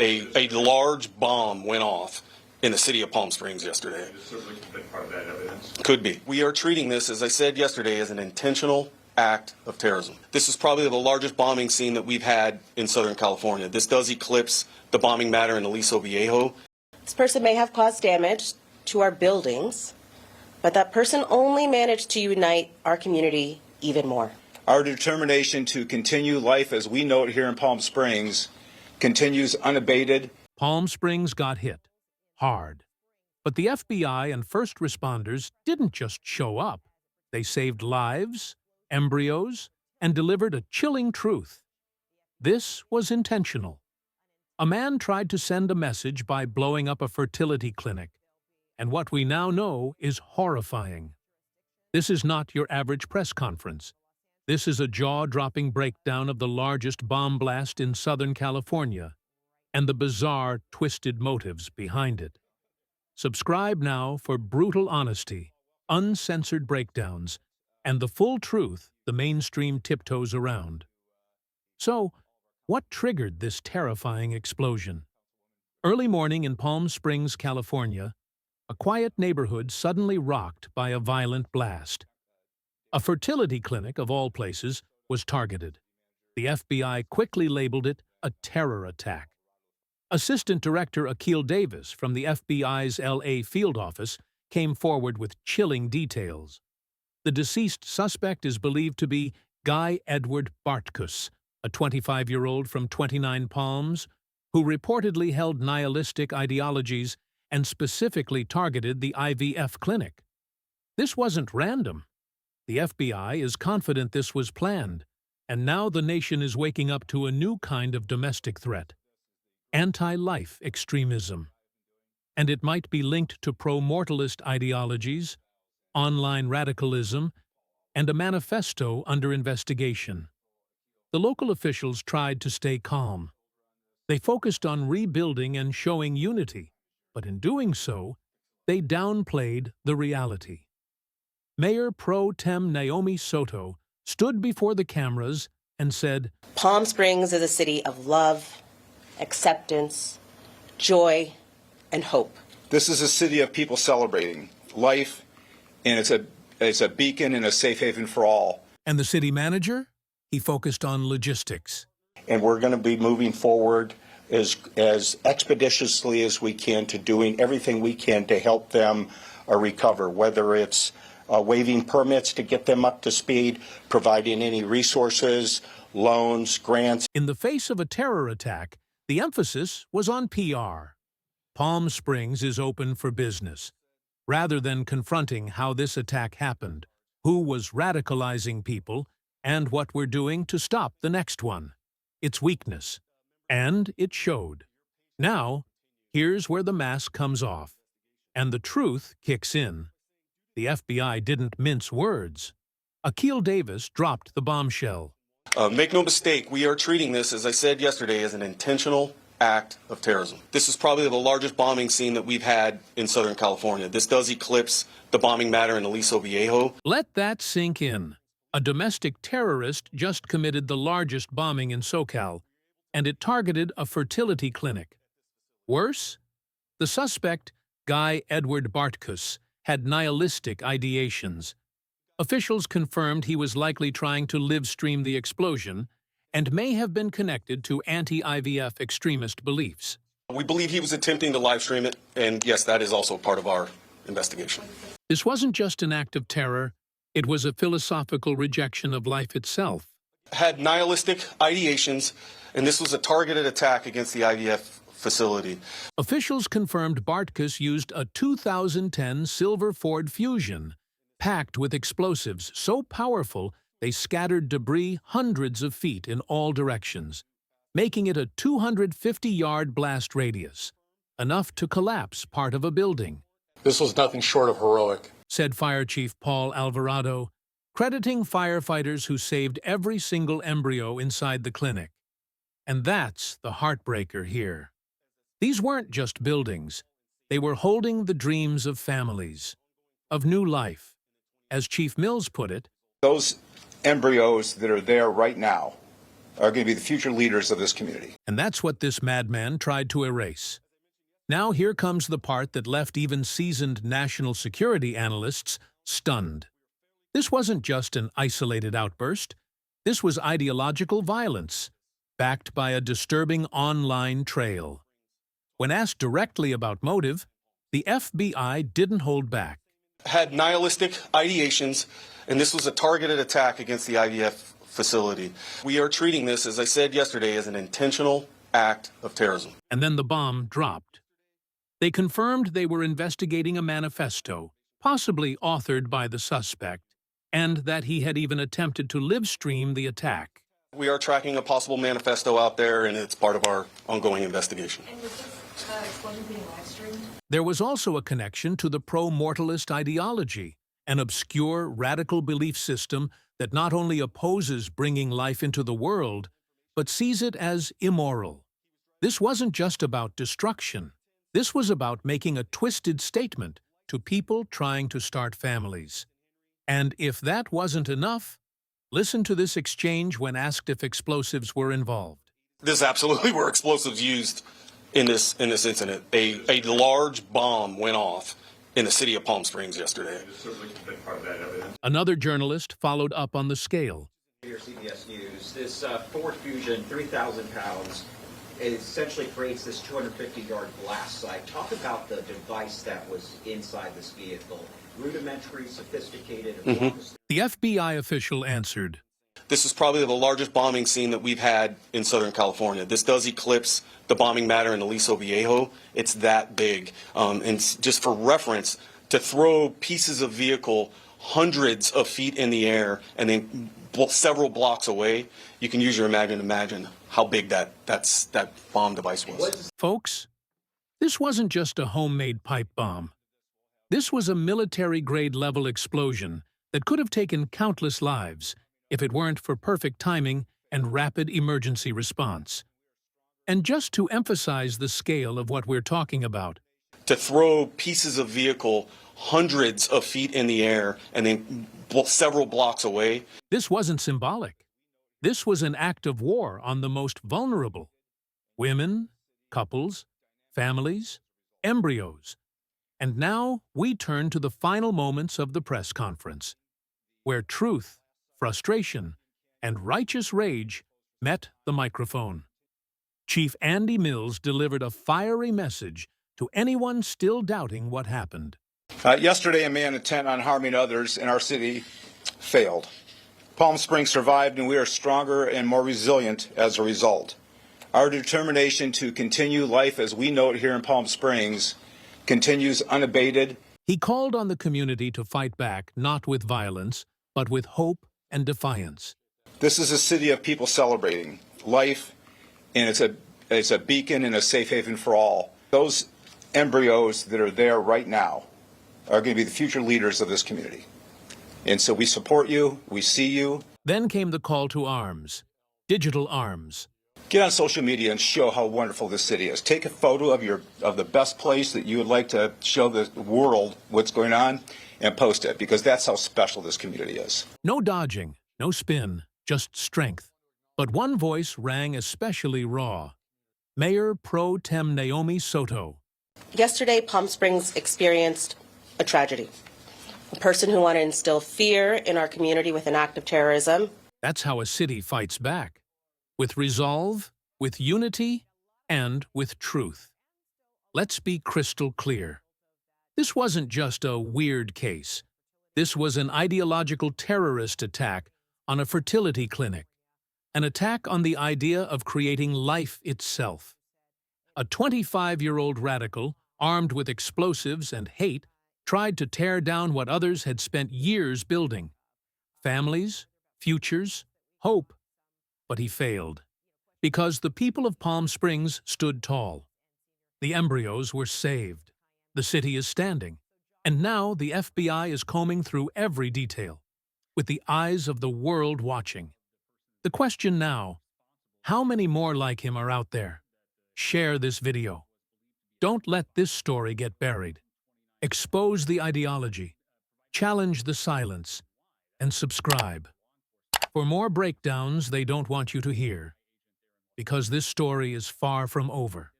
A large bomb went off in the city of Palm Springs yesterday. This certainly could be part of that evidence. Could be. We are treating this, as I said yesterday, as an intentional act of terrorism. This is probably the largest bombing scene that we've had in Southern California. This does eclipse the bombing matter in Aliso Viejo. This person may have caused damage to our buildings, but that person only managed to unite our community even more. Our determination to continue life as we know it here in Palm Springs continues unabated. Palm Springs got hit hard. But the FBI and first responders didn't just show up. They saved lives, embryos, and delivered a chilling truth. This was intentional. A man tried to send a message by blowing up a fertility clinic, and what we now know is horrifying. This is not your average press conference. This is a jaw-dropping breakdown of the largest bomb blast in Southern California and the bizarre, twisted motives behind it. Subscribe now for brutal honesty, uncensored breakdowns, and the full truth the mainstream tiptoes around. So, what triggered this terrifying explosion? Early morning in Palm Springs, California, a quiet neighborhood suddenly rocked by a violent blast. A fertility clinic, of all places, was targeted. The FBI quickly labeled it a terror attack. Assistant Director Akil Davis from the FBI's LA field office came forward with chilling details. The deceased suspect is believed to be Guy Edward Bartkus, a 25-year-old from 29 Palms, who reportedly held nihilistic ideologies and specifically targeted the IVF clinic. This wasn't random. The FBI is confident this was planned, and now the nation is waking up to a new kind of domestic threat: anti-life extremism. And it might be linked to pro-mortalist ideologies, online radicalism, and a manifesto under investigation. The local officials tried to stay calm. They focused on rebuilding and showing unity, but in doing so, they downplayed the reality. Mayor Pro Tem Naomi Soto stood before the cameras and said, Palm Springs is a city of love, acceptance, joy, and hope. This is a city of people celebrating life, and it's a beacon and a safe haven for all. And the city manager? He focused on logistics. And we're going to be moving forward as expeditiously as we can to doing everything we can to help them recover, whether it's waiving permits to get them up to speed, providing any resources, loans, grants. In the face of a terror attack, the emphasis was on PR. Palm Springs is open for business. Rather than confronting how this attack happened, who was radicalizing people, and what we're doing to stop the next one. Its weakness. And it showed. Now, here's where the mask comes off, and the truth kicks in. The FBI didn't mince words. Akil Davis dropped the bombshell. Make no mistake, we are treating this, as I said yesterday, as an intentional act of terrorism. This is probably the largest bombing scene that we've had in Southern California. This does eclipse the bombing matter in Aliso Viejo. Let that sink in. A domestic terrorist just committed the largest bombing in SoCal, and it targeted a fertility clinic. Worse, the suspect, Guy Edward Bartkus, had nihilistic ideations. Officials confirmed he was likely trying to live-stream the explosion and may have been connected to anti-IVF extremist beliefs. We believe he was attempting to live stream it, and yes, that is also part of our investigation. This wasn't just an act of terror, it was a philosophical rejection of life itself. Had nihilistic ideations, and this was a targeted attack against the IVF facility. Officials confirmed Bartkus used a 2010 silver Ford Fusion, packed with explosives so powerful they scattered debris hundreds of feet in all directions, making it a 250-yard blast radius, enough to collapse part of a building. This was nothing short of heroic, said Fire Chief Paul Alvarado, crediting firefighters who saved every single embryo inside the clinic. And that's the heartbreaker here. These weren't just buildings. They were holding the dreams of families, of new life. As Chief Mills put it, Those embryos that are there right now are going to be the future leaders of this community. And that's what this madman tried to erase. Now here comes the part that left even seasoned national security analysts stunned. This wasn't just an isolated outburst. This was ideological violence, backed by a disturbing online trail. When asked directly about motive, the FBI didn't hold back. Had nihilistic ideations, and this was a targeted attack against the IVF facility. We are treating this, as I said yesterday, as an intentional act of terrorism. And then the bomb dropped. They confirmed they were investigating a manifesto, possibly authored by the suspect, and that he had even attempted to livestream the attack. We are tracking a possible manifesto out there, and it's part of our ongoing investigation. And was this explosion being live streamed? There was also a connection to the pro-mortalist ideology, an obscure radical belief system that not only opposes bringing life into the world, but sees it as immoral. This wasn't just about destruction. This was about making a twisted statement to people trying to start families. And if that wasn't enough, listen to this exchange when asked if explosives were involved. This absolutely were explosives used in this incident. A large bomb went off in the city of Palm Springs yesterday. It's certainly been part of that evidence. Another journalist followed up on the scale. Here, CBS News. This Ford Fusion, 3,000 pounds, it essentially creates this 250-yard blast site. Talk about the device that was inside this vehicle. Rudimentary, sophisticated. The FBI official answered, This is probably the largest bombing scene that we've had in Southern California. This does eclipse the bombing matter in Aliso Viejo. It's that big. And just for reference, to throw pieces of vehicle hundreds of feet in the air and then several blocks away, you can use your imagination to imagine how big that bomb device was. folks, this wasn't just a homemade pipe bomb. This was a military-grade level explosion that could have taken countless lives if it weren't for perfect timing and rapid emergency response. And just to emphasize the scale of what we're talking about, To throw pieces of vehicle hundreds of feet in the air and then several blocks away, this wasn't symbolic. This was an act of war on the most vulnerable: women, couples, families, embryos. And now we turn to the final moments of the press conference, where truth, frustration, and righteous rage met the microphone. Chief Andy Mills delivered a fiery message to anyone still doubting what happened. Yesterday, a man intent on harming others in our city failed. Palm Springs survived, and we are stronger and more resilient as a result. Our determination to continue life as we know it here in Palm Springs continues unabated. He called on the community to fight back, not with violence, but with hope and defiance. This is a city of people celebrating life, and it's a beacon and a safe haven for all. Those embryos that are there right now are going to be the future leaders of this community. And so we support you, we see you. Then came the call to arms, digital arms. Get on social media and show how wonderful this city is. Take a photo of the best place that you would like to show the world what's going on and post it, because that's how special this community is. No dodging, no spin, just strength. But one voice rang especially raw: Mayor Pro Tem Naomi Soto. Yesterday, Palm Springs experienced a tragedy. A person who wanted to instill fear in our community with an act of terrorism. That's how a city fights back. With resolve, with unity, and with truth. Let's be crystal clear. This wasn't just a weird case. This was an ideological terrorist attack on a fertility clinic. An attack on the idea of creating life itself. A 25-year-old radical, armed with explosives and hate, tried to tear down what others had spent years building. Families, futures, hope. But he failed. Because the people of Palm Springs stood tall. The embryos were saved. The city is standing. And now the FBI is combing through every detail, with the eyes of the world watching. The question now: how many more like him are out there? Share this video. Don't let this story get buried. Expose the ideology, challenge the silence, and subscribe. for more breakdowns they don't want you to hear. Because this story is far from over.